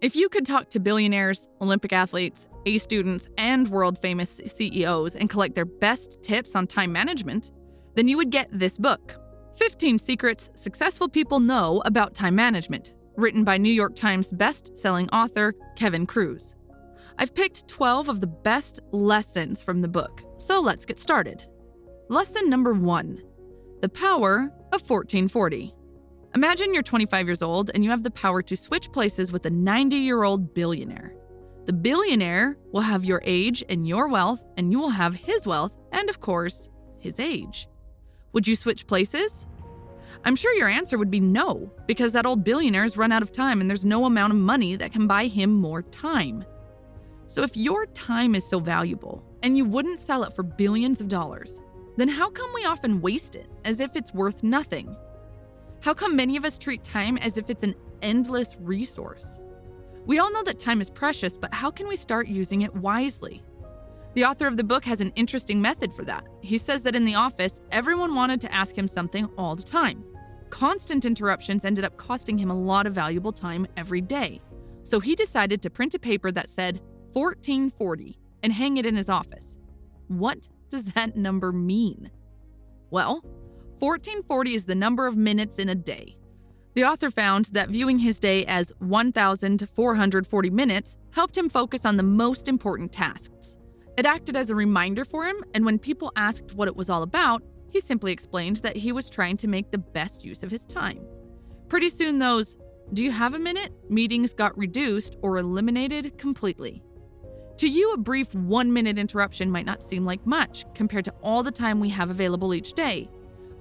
If you could talk to billionaires, Olympic athletes, A students, and world-famous CEOs and collect their best tips on time management, then you would get this book, 15 Secrets Successful People Know About Time Management, written by New York Times best-selling author Kevin Kruse. I've picked 12 of the best lessons from the book, so let's get started. Lesson number 1, the power of 1440. Imagine you're 25 years old and you have the power to switch places with a 90-year-old billionaire. The billionaire will have your age and your wealth, and you will have his wealth and, of course, his age. Would you switch places? I'm sure your answer would be no, because that old billionaire's run out of time and there's no amount of money that can buy him more time. So if your time is so valuable and you wouldn't sell it for billions of dollars, then how come we often waste it as if it's worth nothing? How come many of us treat time as if it's an endless resource? We all know that time is precious, but how can we start using it wisely? The author of the book has an interesting method for that. He says that in the office, everyone wanted to ask him something all the time. Constant interruptions ended up costing him a lot of valuable time every day. So he decided to print a paper that said 1440 and hang it in his office. What does that number mean? Well, 1440 is the number of minutes in a day. The author found that viewing his day as 1,440 minutes helped him focus on the most important tasks. It acted as a reminder for him, and when people asked what it was all about, he simply explained that he was trying to make the best use of his time. Pretty soon those, "Do you have a minute?" meetings got reduced or eliminated completely. To you, a brief 1-minute interruption might not seem like much compared to all the time we have available each day.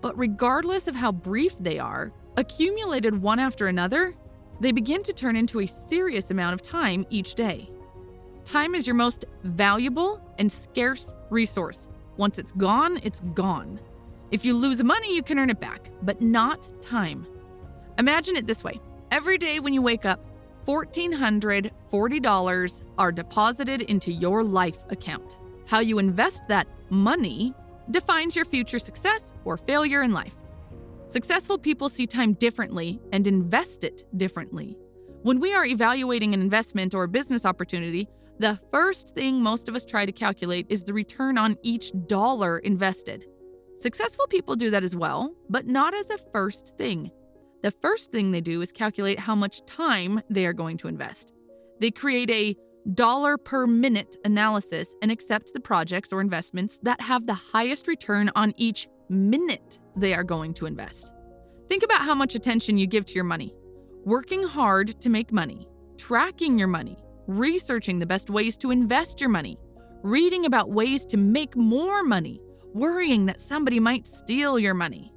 But regardless of how brief they are, accumulated one after another, they begin to turn into a serious amount of time each day. Time is your most valuable and scarce resource. Once it's gone, it's gone. If you lose money, you can earn it back, but not time. Imagine it this way. Every day when you wake up, $1,440 are deposited into your life account. How you invest that money defines your future success or failure in life. Successful people see time differently and invest it differently. When we are evaluating an investment or business opportunity, the first thing most of us try to calculate is the return on each dollar invested. Successful people do that as well, but not as a first thing. The first thing they do is calculate how much time they are going to invest. They create a dollar per minute analysis and accept the projects or investments that have the highest return on each minute they are going to invest. Think about how much attention you give to your money. Working hard to make money, tracking your money, researching the best ways to invest your money, reading about ways to make more money, worrying that somebody might steal your money.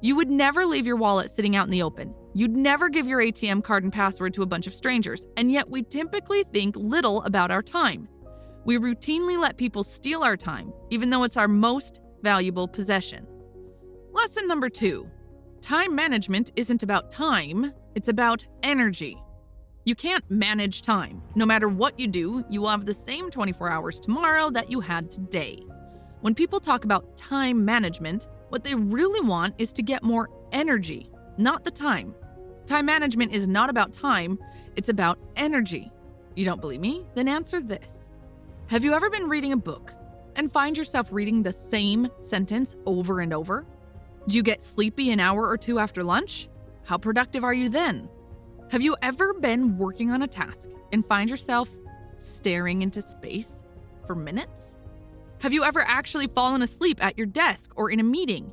You would never leave your wallet sitting out in the open. You'd never give your ATM card and password to a bunch of strangers, and yet we typically think little about our time. We routinely let people steal our time, even though it's our most valuable possession. Lesson number 2. Time management isn't about time, it's about energy. You can't manage time. No matter what you do, you will have the same 24 hours tomorrow that you had today. When people talk about time management, what they really want is to get more energy, not the time. Time management is not about time, it's about energy. You don't believe me? Then answer this. Have you ever been reading a book and find yourself reading the same sentence over and over? Do you get sleepy an hour or two after lunch? How productive are you then? Have you ever been working on a task and find yourself staring into space for minutes? Have you ever actually fallen asleep at your desk or in a meeting?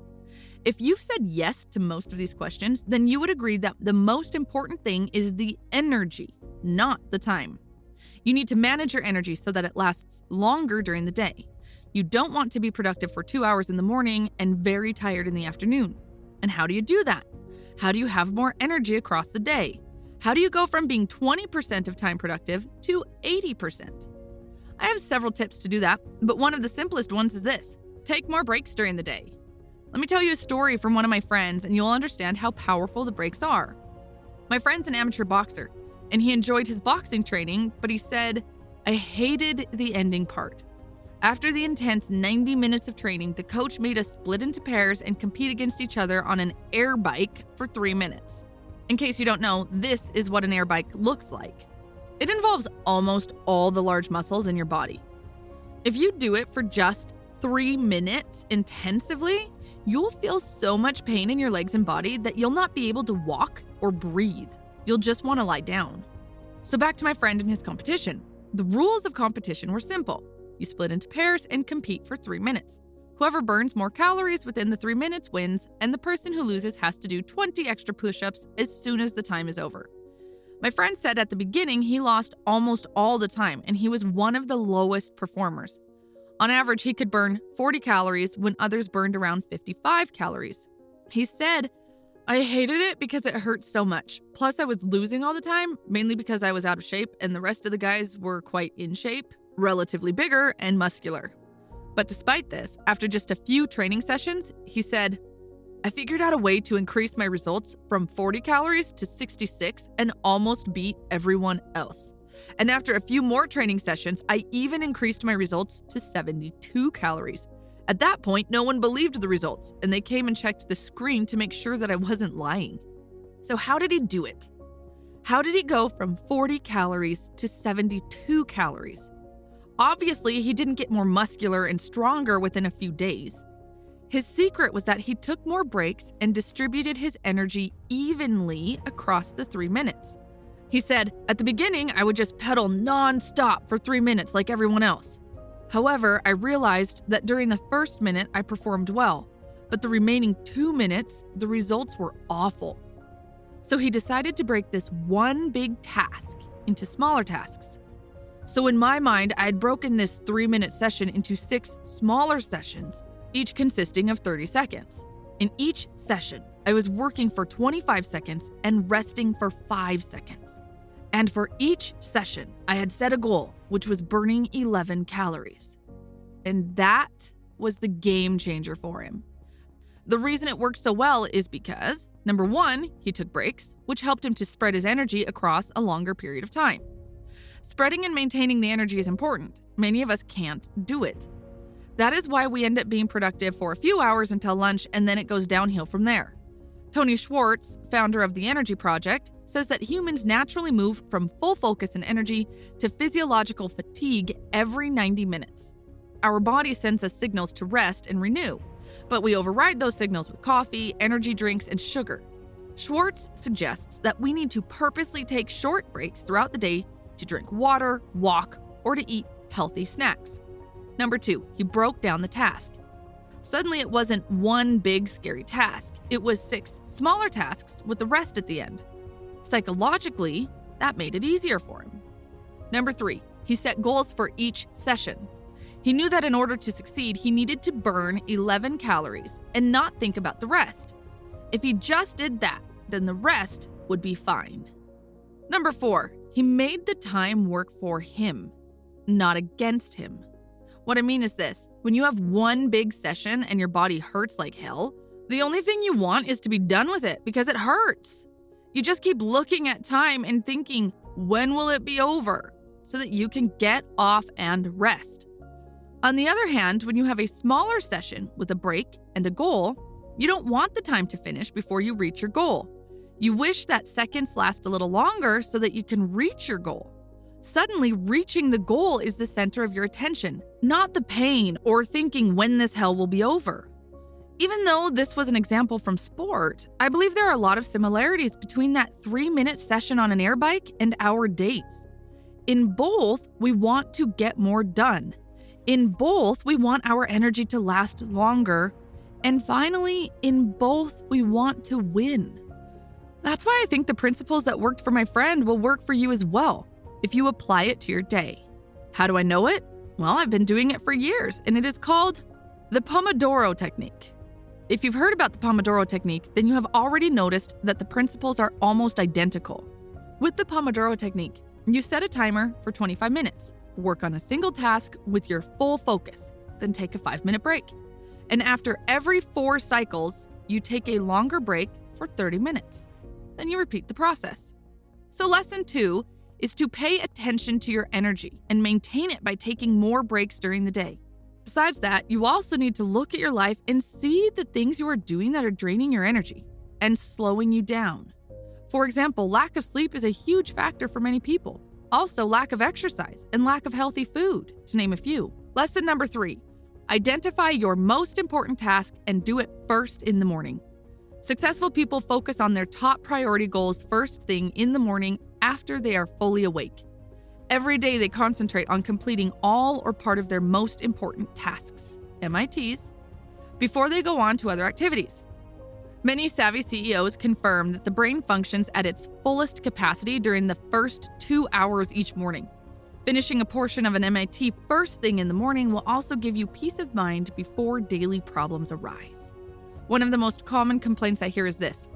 If you've said yes to most of these questions, then you would agree that the most important thing is the energy, not the time. You need to manage your energy so that it lasts longer during the day. You don't want to be productive for 2 hours in the morning and very tired in the afternoon. And how do you do that? How do you have more energy across the day? How do you go from being 20% of time productive to 80%? I have several tips to do that, but one of the simplest ones is this: take more breaks during the day. Let me tell you a story from one of my friends and you'll understand how powerful the breaks are. My friend's an amateur boxer, and he enjoyed his boxing training, but he said, "I hated the ending part. After the intense 90 minutes of training, the coach made us split into pairs and compete against each other on an air bike for 3 minutes. In case you don't know, this is what an air bike looks like. It involves almost all the large muscles in your body. If you do it for just 3 minutes intensively, you'll feel so much pain in your legs and body that you'll not be able to walk or breathe. You'll just want to lie down. So back to my friend and his competition. The rules of competition were simple. You split into pairs and compete for 3 minutes. Whoever burns more calories within the 3 minutes wins, and the person who loses has to do 20 extra push-ups as soon as the time is over. My friend said at the beginning he lost almost all the time, and he was one of the lowest performers. On average, he could burn 40 calories when others burned around 55 calories. He said, "I hated it because it hurt so much. Plus, I was losing all the time, mainly because I was out of shape and the rest of the guys were quite in shape, relatively bigger and muscular." But despite this, after just a few training sessions, he said, "I figured out a way to increase my results from 40 calories to 66 and almost beat everyone else. And after a few more training sessions, I even increased my results to 72 calories. At that point, no one believed the results, and they came and checked the screen to make sure that I wasn't lying." So how did he do it? How did he go from 40 calories to 72 calories? Obviously, he didn't get more muscular and stronger within a few days. His secret was that he took more breaks and distributed his energy evenly across the 3 minutes. He said, "At the beginning, I would just pedal non-stop for 3 minutes like everyone else. However, I realized that during the first minute, I performed well, but the remaining 2 minutes, the results were awful." So he decided to break this one big task into smaller tasks. So in my mind, I had broken this 3-minute session into 6 smaller sessions, each consisting of 30 seconds. In each session, I was working for 25 seconds and resting for 5 seconds. And for each session, I had set a goal, which was burning 11 calories. And that was the game changer for him. The reason it worked so well is because, number 1, he took breaks, which helped him to spread his energy across a longer period of time. Spreading and maintaining the energy is important. Many of us can't do it. That is why we end up being productive for a few hours until lunch, and then it goes downhill from there. Tony Schwartz, founder of the Energy Project, says that humans naturally move from full focus and energy to physiological fatigue every 90 minutes. Our body sends us signals to rest and renew, but we override those signals with coffee, energy drinks, and sugar. Schwartz suggests that we need to purposely take short breaks throughout the day to drink water, walk, or to eat healthy snacks. Number 2, he broke down the task. Suddenly it wasn't one big scary task, it was 6 smaller tasks with the rest at the end. Psychologically, that made it easier for him. Number 3, he set goals for each session. He knew that in order to succeed, he needed to burn 11 calories and not think about the rest. If he just did that, then the rest would be fine. Number 4, he made the time work for him, not against him. What I mean is this: when you have one big session and your body hurts like hell, the only thing you want is to be done with it because it hurts. You just keep looking at time and thinking, when will it be over? So that you can get off and rest. On the other hand, when you have a smaller session with a break and a goal, you don't want the time to finish before you reach your goal. You wish that seconds last a little longer so that you can reach your goal. Suddenly, reaching the goal is the center of your attention, not the pain or thinking when this hell will be over. Even though this was an example from sport, I believe there are a lot of similarities between that 3-minute session on an air bike and our dates. In both, we want to get more done. In both, we want our energy to last longer. And finally, in both, we want to win. That's why I think the principles that worked for my friend will work for you as well, if you apply it to your day. How do I know it? Well, I've been doing it for years, and it is called the Pomodoro technique. If you've heard about the Pomodoro technique, then you have already noticed that the principles are almost identical. With the Pomodoro technique, you set a timer for 25 minutes, work on a single task with your full focus, then take a 5-minute break. And after every 4 cycles, you take a longer break for 30 minutes. Then you repeat the process. So lesson 2 is to pay attention to your energy and maintain it by taking more breaks during the day. Besides that, you also need to look at your life and see the things you are doing that are draining your energy and slowing you down. For example, lack of sleep is a huge factor for many people. Also, lack of exercise and lack of healthy food, to name a few. Lesson number 3, identify your most important task and do it first in the morning. Successful people focus on their top priority goals first thing in the morning after they are fully awake. Every day they concentrate on completing all or part of their most important tasks, MITs, before they go on to other activities. Many savvy CEOs confirm that the brain functions at its fullest capacity during the first 2 hours each morning. Finishing a portion of an MIT first thing in the morning will also give you peace of mind before daily problems arise. One of the most common complaints I hear is this: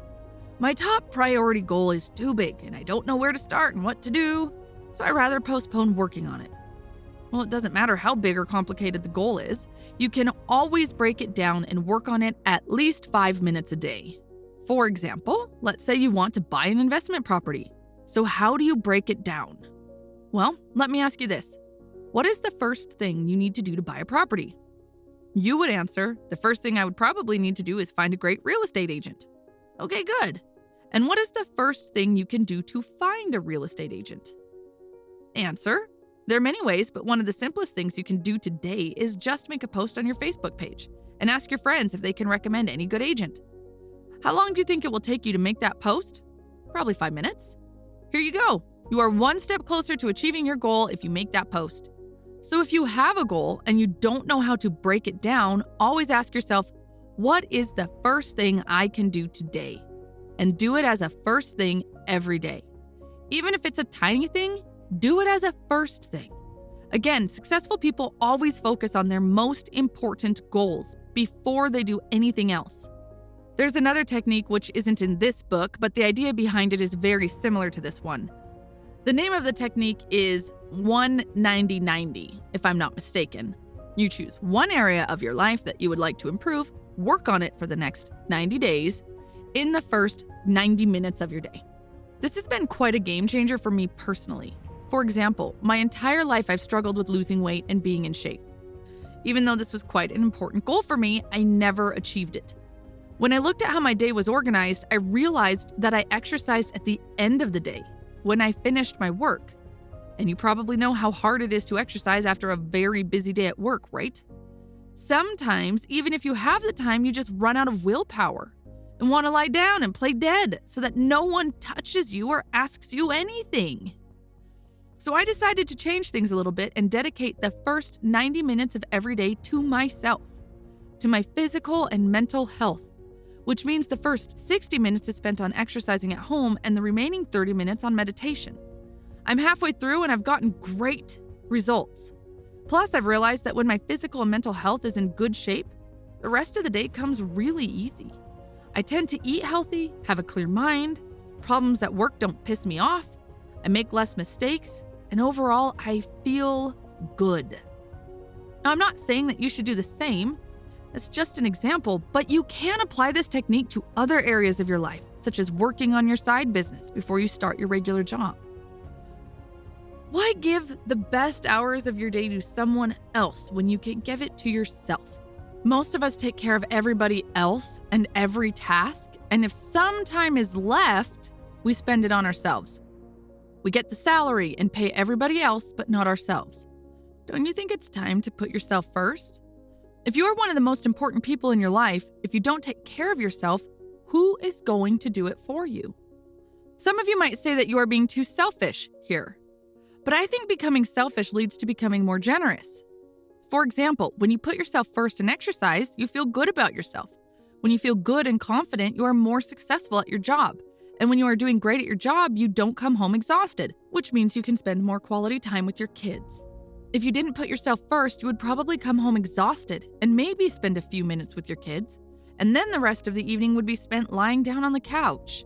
my top priority goal is too big and I don't know where to start and what to do, so I rather postpone working on it. Well, it doesn't matter how big or complicated the goal is. You can always break it down and work on it at least 5 minutes a day. For example, let's say you want to buy an investment property. So how do you break it down? Well, let me ask you this. What is the first thing you need to do to buy a property? You would answer, the first thing I would probably need to do is find a great real estate agent. Okay, good. And what is the first thing you can do to find a real estate agent? Answer, there are many ways, but one of the simplest things you can do today is just make a post on your Facebook page and ask your friends if they can recommend any good agent. How long do you think it will take you to make that post? Probably 5 minutes. Here you go. You are one step closer to achieving your goal if you make that post. So if you have a goal and you don't know how to break it down, always ask yourself, what is the first thing I can do today? And do it as a first thing every day. Even if it's a tiny thing, do it as a first thing. Again, successful people always focus on their most important goals before they do anything else. There's another technique which isn't in this book, but the idea behind it is very similar to this one. The name of the technique is 1-90-90, if I'm not mistaken. You choose one area of your life that you would like to improve, work on it for the next 90 days in the first 90 minutes of your day. This has been quite a game changer for me personally. For example, my entire life I've struggled with losing weight and being in shape. Even though this was quite an important goal for me, I never achieved it. When I looked at how my day was organized, I realized that I exercised at the end of the day, when I finished my work. And you probably know how hard it is to exercise after a very busy day at work, right? Sometimes, even if you have the time, you just run out of willpower and want to lie down and play dead so that no one touches you or asks you anything. So I decided to change things a little bit and dedicate the first 90 minutes of every day to myself, to my physical and mental health, which means the first 60 minutes is spent on exercising at home and the remaining 30 minutes on meditation. I'm halfway through and I've gotten great results. Plus, I've realized that when my physical and mental health is in good shape, the rest of the day comes really easy. I tend to eat healthy, have a clear mind, problems at work don't piss me off, I make less mistakes, and overall, I feel good. Now, I'm not saying that you should do the same. That's just an example, but you can apply this technique to other areas of your life, such as working on your side business before you start your regular job. Why give the best hours of your day to someone else when you can give it to yourself? Most of us take care of everybody else and every task, and if some time is left, we spend it on ourselves. We get the salary and pay everybody else, but not ourselves. Don't you think it's time to put yourself first? If you're one of the most important people in your life, if you don't take care of yourself, who is going to do it for you? Some of you might say that you are being too selfish here, but I think becoming selfish leads to becoming more generous. For example, when you put yourself first in exercise, you feel good about yourself. When you feel good and confident, you are more successful at your job. And when you are doing great at your job, you don't come home exhausted, which means you can spend more quality time with your kids. If you didn't put yourself first, you would probably come home exhausted and maybe spend a few minutes with your kids, and then the rest of the evening would be spent lying down on the couch.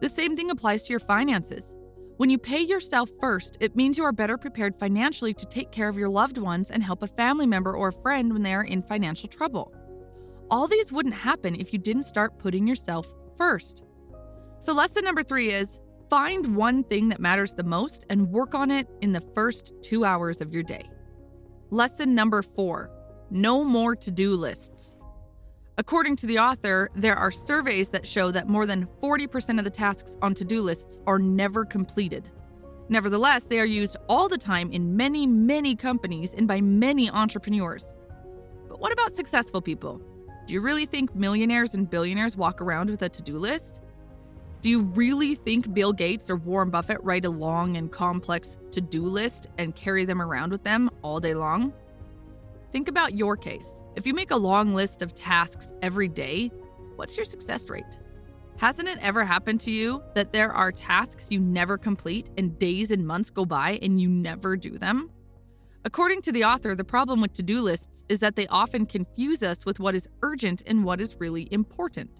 The same thing applies to your finances. When you pay yourself first, it means you are better prepared financially to take care of your loved ones and help a family member or a friend when they are in financial trouble. All these wouldn't happen if you didn't start putting yourself first. So lesson number 3 is find one thing that matters the most and work on it in the first 2 hours of your day. Lesson number 4, no more to-do lists. According to the author, there are surveys that show that more than 40% of the tasks on to-do lists are never completed. Nevertheless, they are used all the time in many, many companies and by many entrepreneurs. But what about successful people? Do you really think millionaires and billionaires walk around with a to-do list? Do you really think Bill Gates or Warren Buffett write a long and complex to-do list and carry them around with them all day long? Think about your case. If you make a long list of tasks every day, what's your success rate? Hasn't it ever happened to you that there are tasks you never complete and days and months go by and you never do them? According to the author, the problem with to-do lists is that they often confuse us with what is urgent and what is really important.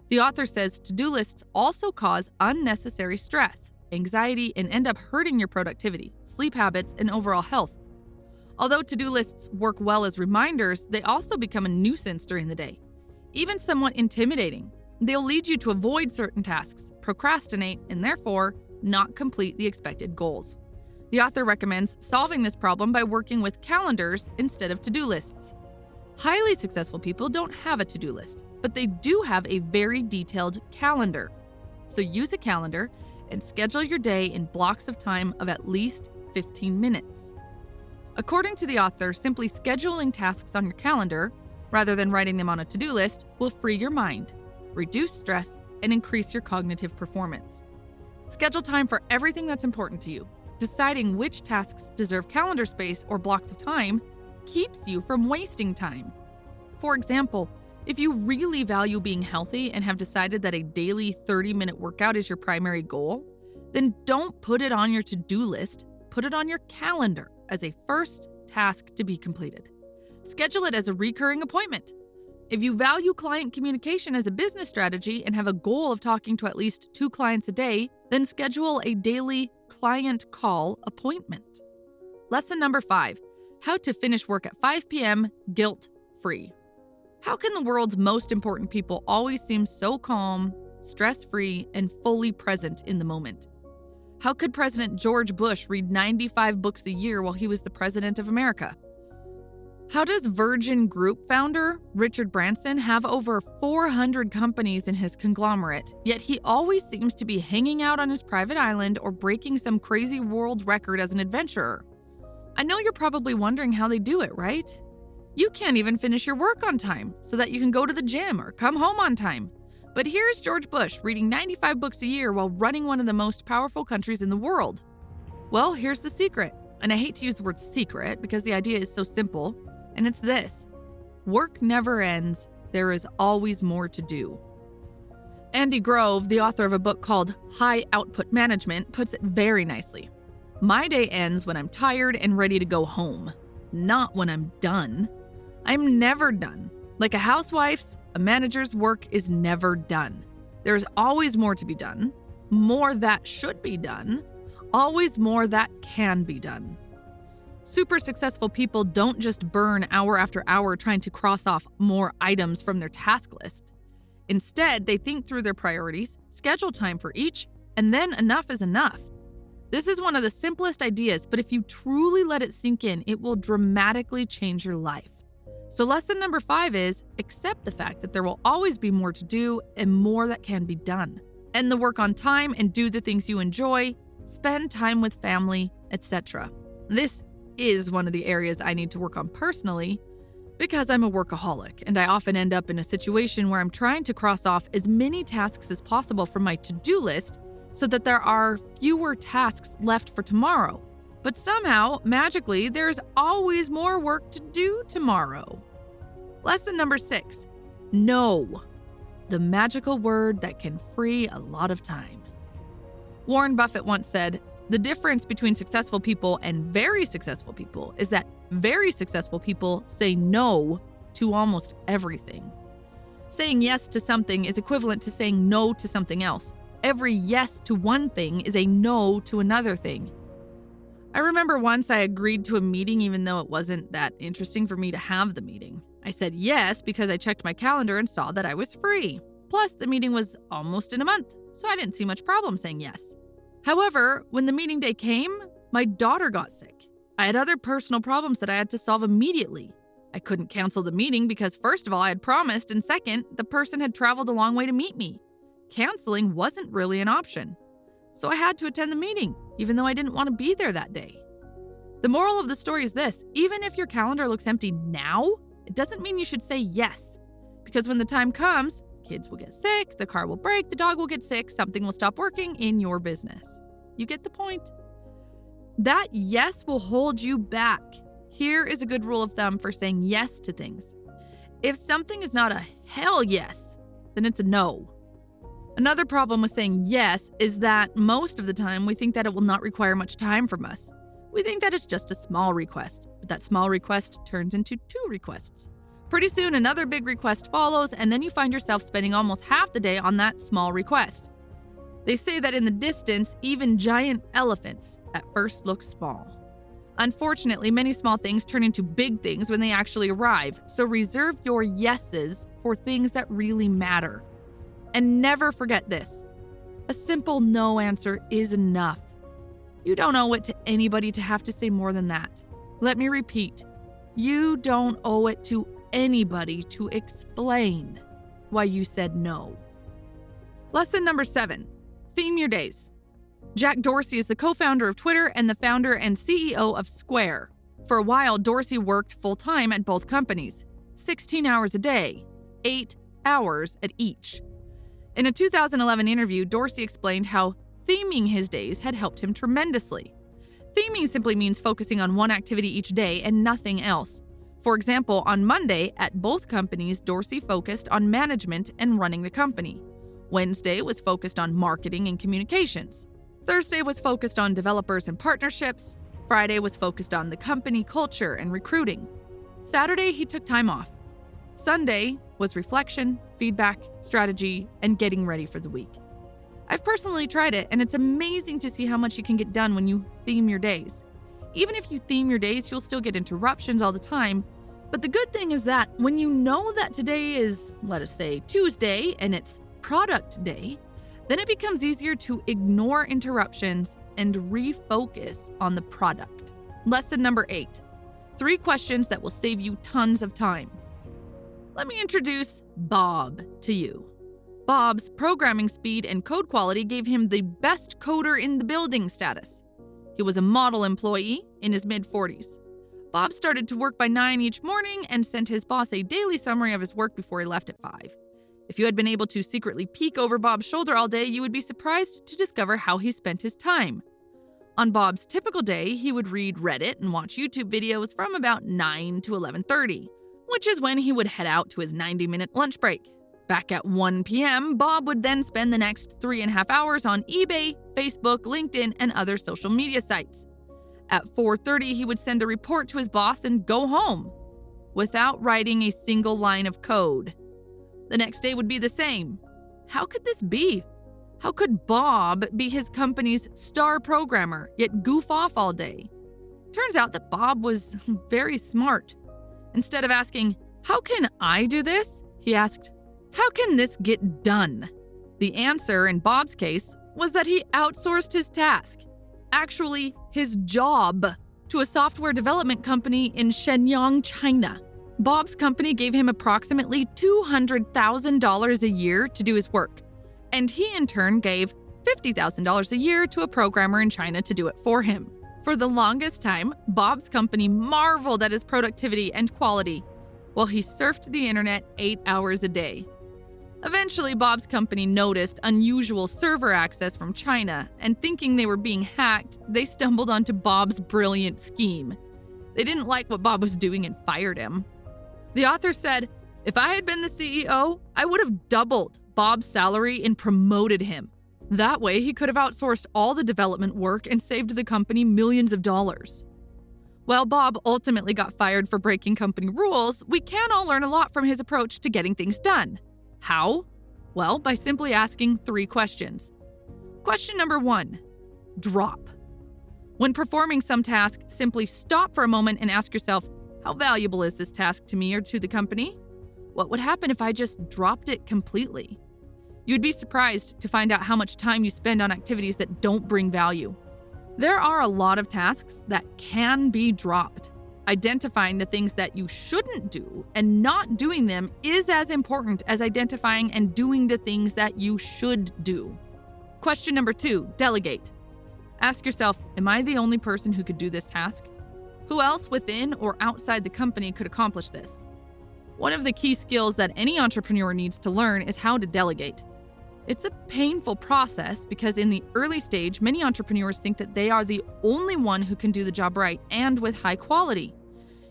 The author says to-do lists also cause unnecessary stress, anxiety, and end up hurting your productivity, sleep habits, and overall health. Although to-do lists work well as reminders, they also become a nuisance during the day, even somewhat intimidating. They'll lead you to avoid certain tasks, procrastinate, and therefore not complete the expected goals. The author recommends solving this problem by working with calendars instead of to-do lists. Highly successful people don't have a to-do list, but they do have a very detailed calendar. So use a calendar and schedule your day in blocks of time of at least 15 minutes. According to the author, simply scheduling tasks on your calendar, rather than writing them on a to-do list, will free your mind, reduce stress, and increase your cognitive performance. Schedule time for everything that's important to you. Deciding which tasks deserve calendar space or blocks of time keeps you from wasting time. For example, if you really value being healthy and have decided that a daily 30-minute workout is your primary goal, then don't put it on your to-do list, put it on your calendar as a first task to be completed. Schedule it as a recurring appointment. If you value client communication as a business strategy and have a goal of talking to at least 2 clients a day, then schedule a daily client call appointment. Lesson number 5, how to finish work at 5 p.m. guilt-free. How can the world's most important people always seem so calm, stress-free, and fully present in the moment? How could President George Bush read 95 books a year while he was the president of America? How does Virgin Group founder Richard Branson have over 400 companies in his conglomerate, yet he always seems to be hanging out on his private island or breaking some crazy world record as an adventurer? I know you're probably wondering how they do it, right? You can't even finish your work on time so that you can go to the gym or come home on time. But here's George Bush reading 95 books a year while running one of the most powerful countries in the world. Well, here's the secret. And I hate to use the word secret because the idea is so simple. And it's this: work never ends. There is always more to do. Andy Grove, the author of a book called High Output Management, puts it very nicely. My day ends when I'm tired and ready to go home, not when I'm done. I'm never done. Like a housewife's, a manager's work is never done. There's always more to be done, more that should be done, always more that can be done. Super successful people don't just burn hour after hour trying to cross off more items from their task list. Instead, they think through their priorities, schedule time for each, and then enough is enough. This is one of the simplest ideas, but if you truly let it sink in, it will dramatically change your life. So lesson number 5 is accept the fact that there will always be more to do and more that can be done. End the work on time and do the things you enjoy, spend time with family, etc. This is one of the areas I need to work on personally because I'm a workaholic and I often end up in a situation where I'm trying to cross off as many tasks as possible from my to-do list so that there are fewer tasks left for tomorrow. But somehow, magically, there's always more work to do tomorrow. Lesson number 6, no. The magical word that can free a lot of time. Warren Buffett once said, "The difference between successful people and very successful people is that very successful people say no to almost everything." Saying yes to something is equivalent to saying no to something else. Every yes to one thing is a no to another thing. I remember once I agreed to a meeting even though it wasn't that interesting for me to have the meeting. I said yes because I checked my calendar and saw that I was free. Plus, the meeting was almost in a month, so I didn't see much problem saying yes. However, when the meeting day came, my daughter got sick. I had other personal problems that I had to solve immediately. I couldn't cancel the meeting because first of all, I had promised, and second, the person had traveled a long way to meet me. Canceling wasn't really an option. so I had to attend the meeting, even though I didn't want to be there that day. The moral of the story is this: even if your calendar looks empty now, it doesn't mean you should say yes. Because when the time comes, kids will get sick, the car will break, the dog will get sick, something will stop working in your business. You get the point? That yes will hold you back. Here is a good rule of thumb for saying yes to things. If something is not a hell yes, then it's a no. Another problem with saying yes is that most of the time we think that it will not require much time from us. We think that it's just a small request, but that small request turns into 2 requests. Pretty soon another big request follows, and then you find yourself spending almost half the day on that small request. They say that in the distance, even giant elephants at first look small. Unfortunately, many small things turn into big things when they actually arrive, so reserve your yeses for things that really matter. And never forget this: a simple no answer is enough. You don't owe it to anybody to have to say more than that. Let me repeat, you don't owe it to anybody to explain why you said no. Lesson number 7, theme your days. Jack Dorsey is the co-founder of Twitter and the founder and CEO of Square. For a while, Dorsey worked full-time at both companies, 16 hours a day, 8 hours at each. In a 2011 interview, Dorsey explained how theming his days had helped him tremendously. Theming simply means focusing on one activity each day and nothing else. For example, on Monday, at both companies, Dorsey focused on management and running the company. Wednesday was focused on marketing and communications. Thursday was focused on developers and partnerships. Friday was focused on the company culture and recruiting. Saturday, he took time off. Sunday was reflection, feedback, strategy, and getting ready for the week. I've personally tried it, and it's amazing to see how much you can get done when you theme your days. Even if you theme your days, you'll still get interruptions all the time. But the good thing is that when you know that today is, let us say, Tuesday, and it's product day, then it becomes easier to ignore interruptions and refocus on the product. Lesson number 8, 3 questions that will save you tons of time. Let me introduce Bob to you. Bob's programming speed and code quality gave him the best coder in the building status. He was a model employee in his mid-40s. Bob started to work by 9 each morning and sent his boss a daily summary of his work before he left at 5. If you had been able to secretly peek over Bob's shoulder all day, you would be surprised to discover how he spent his time. On Bob's typical day, he would read Reddit and watch YouTube videos from about 9 to 11:30, which is when he would head out to his 90-minute lunch break. Back at 1 p.m., Bob would then spend the next 3.5 hours on eBay, Facebook, LinkedIn, and other social media sites. At 4:30, he would send a report to his boss and go home, without writing a single line of code. The next day would be the same. How could this be? How could Bob be his company's star programmer, yet goof off all day? Turns out that Bob was very smart. Instead of asking, "How can I do this?" he asked, "How can this get done?" The answer in Bob's case was that he outsourced his task, actually his job, to a software development company in Shenyang, China. Bob's company gave him approximately $200,000 a year to do his work, and he in turn gave $50,000 a year to a programmer in China to do it for him. For the longest time, Bob's company marveled at his productivity and quality, while he surfed the internet 8 hours a day. Eventually, Bob's company noticed unusual server access from China, and thinking they were being hacked, they stumbled onto Bob's brilliant scheme. They didn't like what Bob was doing and fired him. The author said, "If I had been the CEO, I would have doubled Bob's salary and promoted him. That way, he could have outsourced all the development work and saved the company millions of dollars." While Bob ultimately got fired for breaking company rules, we can all learn a lot from his approach to getting things done. How? Well, by simply asking 3 questions. Question number 1, drop. When performing some task, simply stop for a moment and ask yourself, how valuable is this task to me or to the company? What would happen if I just dropped it completely? You'd be surprised to find out how much time you spend on activities that don't bring value. There are a lot of tasks that can be dropped. Identifying the things that you shouldn't do and not doing them is as important as identifying and doing the things that you should do. Question number 2, delegate. Ask yourself, am I the only person who could do this task? Who else within or outside the company could accomplish this? One of the key skills that any entrepreneur needs to learn is how to delegate. It's a painful process because in the early stage, many entrepreneurs think that they are the only one who can do the job right and with high quality.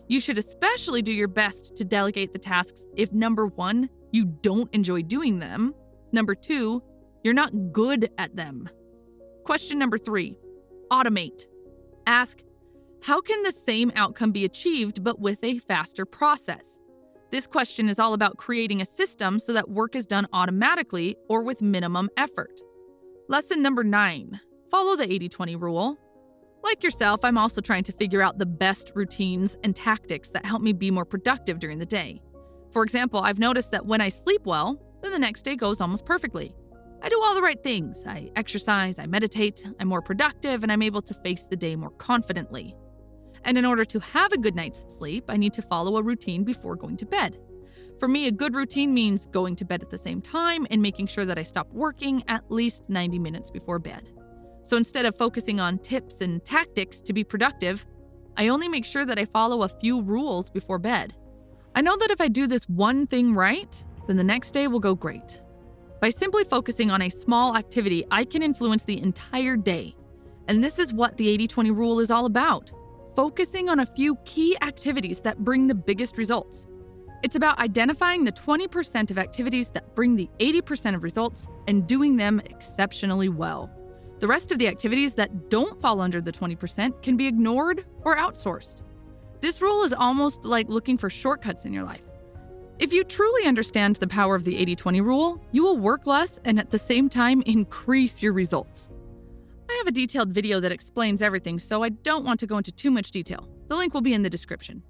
You should especially do your best to delegate the tasks if number 1, you don't enjoy doing them. Number 2, you're not good at them. Question number 3, automate. Ask, how can the same outcome be achieved but with a faster process? This question is all about creating a system so that work is done automatically or with minimum effort. Lesson number 9, follow the 80-20 rule. Like yourself, I'm also trying to figure out the best routines and tactics that help me be more productive during the day. For example, I've noticed that when I sleep well, then the next day goes almost perfectly. I do all the right things. I exercise, I meditate, I'm more productive, and I'm able to face the day more confidently. And in order to have a good night's sleep, I need to follow a routine before going to bed. For me, a good routine means going to bed at the same time and making sure that I stop working at least 90 minutes before bed. So instead of focusing on tips and tactics to be productive, I only make sure that I follow a few rules before bed. I know that if I do this one thing right, then the next day will go great. By simply focusing on a small activity, I can influence the entire day. And this is what the 80-20 rule is all about. Focusing on a few key activities that bring the biggest results. It's about identifying the 20% of activities that bring the 80% of results and doing them exceptionally well. The rest of the activities that don't fall under the 20% can be ignored or outsourced. This rule is almost like looking for shortcuts in your life. If you truly understand the power of the 80-20 rule, you will work less and at the same time increase your results. I have a detailed video that explains everything, so I don't want to go into too much detail. The link will be in the description.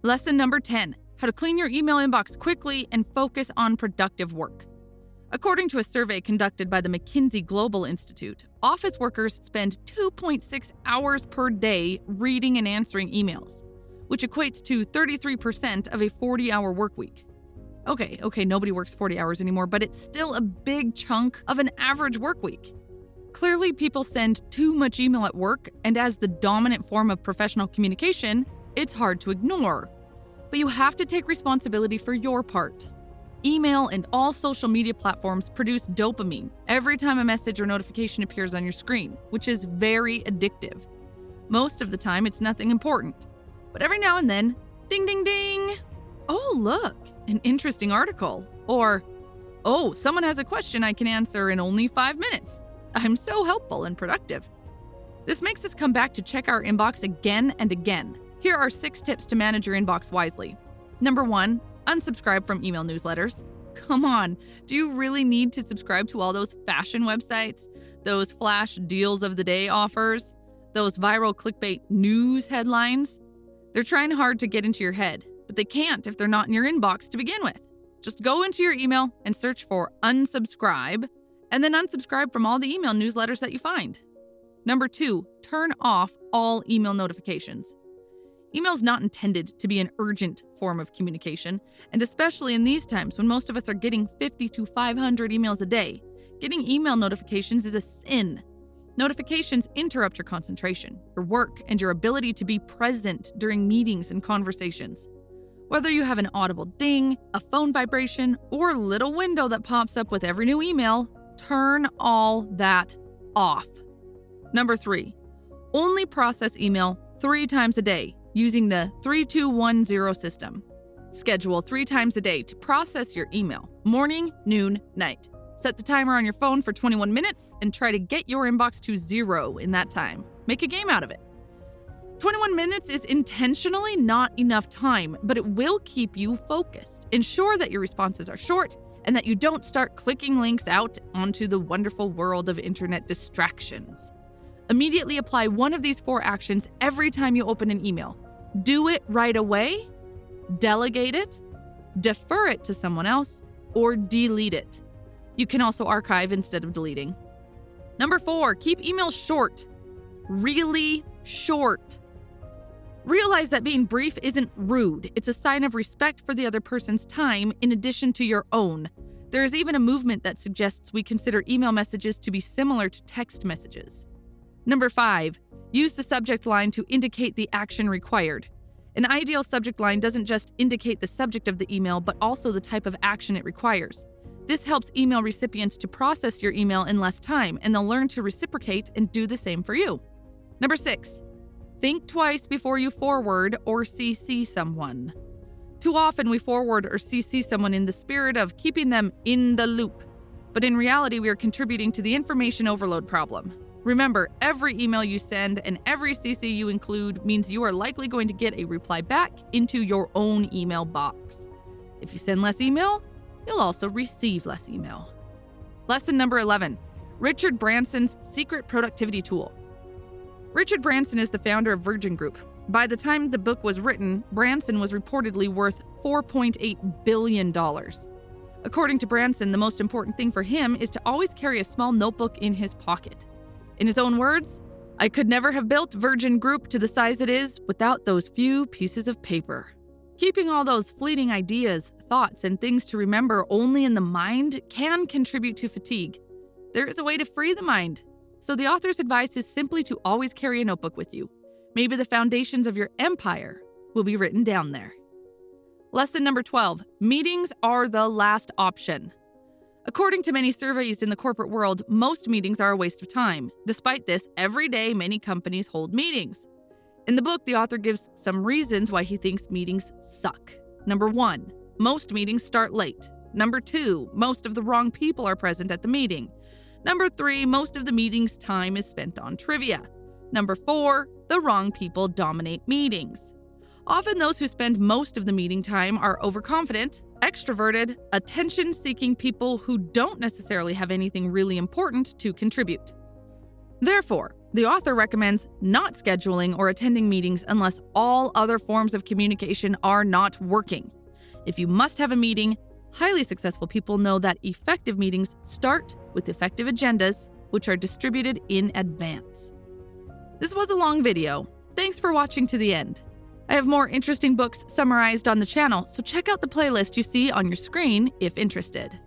Lesson number 10, how to clean your email inbox quickly and focus on productive work. According to a survey conducted by the McKinsey Global Institute, office workers spend 2.6 hours per day reading and answering emails, which equates to 33% of a 40-hour work week. Okay, nobody works 40 hours anymore, but it's still a big chunk of an average work week. Clearly, people send too much email at work, and as the dominant form of professional communication, it's hard to ignore. But you have to take responsibility for your part. Email and all social media platforms produce dopamine every time a message or notification appears on your screen, which is very addictive. Most of the time, it's nothing important. But every now and then, ding, ding, ding. Oh, look, an interesting article. Or, oh, someone has a question I can answer in only 5 minutes. I'm so helpful and productive. This makes us come back to check our inbox again and again. Here are 6 tips to manage your inbox wisely. Number 1, unsubscribe from email newsletters. Come on, do you really need to subscribe to all those fashion websites, those flash deals of the day offers, those viral clickbait news headlines? They're trying hard to get into your head, but they can't if they're not in your inbox to begin with. Just go into your email and search for unsubscribe, and then unsubscribe from all the email newsletters that you find. Number 2, turn off all email notifications. Email is not intended to be an urgent form of communication, and especially in these times when most of us are getting 50 to 500 emails a day, getting email notifications is a sin. Notifications interrupt your concentration, your work, and your ability to be present during meetings and conversations. Whether you have an audible ding, a phone vibration, or a little window that pops up with every new email, turn all that off. Number 3, only process email 3 times a day using the 3210 system. Schedule 3 times a day to process your email, morning, noon, night. Set the timer on your phone for 21 minutes and try to get your inbox to 0 in that time. Make a game out of it. 21 minutes is intentionally not enough time, but it will keep you focused. Ensure that your responses are short and that you don't start clicking links out onto the wonderful world of internet distractions. Immediately apply one of these 4 actions every time you open an email. Do it right away, delegate it, defer it to someone else, or delete it. You can also archive instead of deleting. Number 4, keep emails short. Really short. Realize that being brief isn't rude. It's a sign of respect for the other person's time in addition to your own. There is even a movement that suggests we consider email messages to be similar to text messages. Number 5, use the subject line to indicate the action required. An ideal subject line doesn't just indicate the subject of the email, but also the type of action it requires. This helps email recipients to process your email in less time, and they'll learn to reciprocate and do the same for you. Number 6, think twice before you forward or CC someone. Too often we forward or CC someone in the spirit of keeping them in the loop, but in reality we are contributing to the information overload problem. Remember, every email you send and every CC you include means you are likely going to get a reply back into your own email box. If you send less email, you'll also receive less email. Lesson number 11, Richard Branson's secret productivity tool. Richard Branson is the founder of Virgin Group. By the time the book was written, Branson was reportedly worth $4.8 billion. According to Branson, the most important thing for him is to always carry a small notebook in his pocket. In his own words, "I could never have built Virgin Group to the size it is without those few pieces of paper." Keeping all those fleeting ideas, thoughts, and things to remember only in the mind can contribute to fatigue. There is a way to free the mind. So the author's advice is simply to always carry a notebook with you. Maybe the foundations of your empire will be written down there. Lesson number 12, meetings are the last option. According to many surveys in the corporate world, most meetings are a waste of time. Despite this, every day many companies hold meetings. In the book, the author gives some reasons why he thinks meetings suck. Number 1, most meetings start late. Number 2, most of the wrong people are present at the meeting. Number 3, most of the meeting's time is spent on trivia. Number 4, the wrong people dominate meetings. Often those who spend most of the meeting time are overconfident, extroverted, attention-seeking people who don't necessarily have anything really important to contribute. Therefore, the author recommends not scheduling or attending meetings unless all other forms of communication are not working. If you must have a meeting, highly successful people know that effective meetings start with effective agendas, which are distributed in advance. This was a long video. Thanks for watching to the end. I have more interesting books summarized on the channel, so check out the playlist you see on your screen if interested.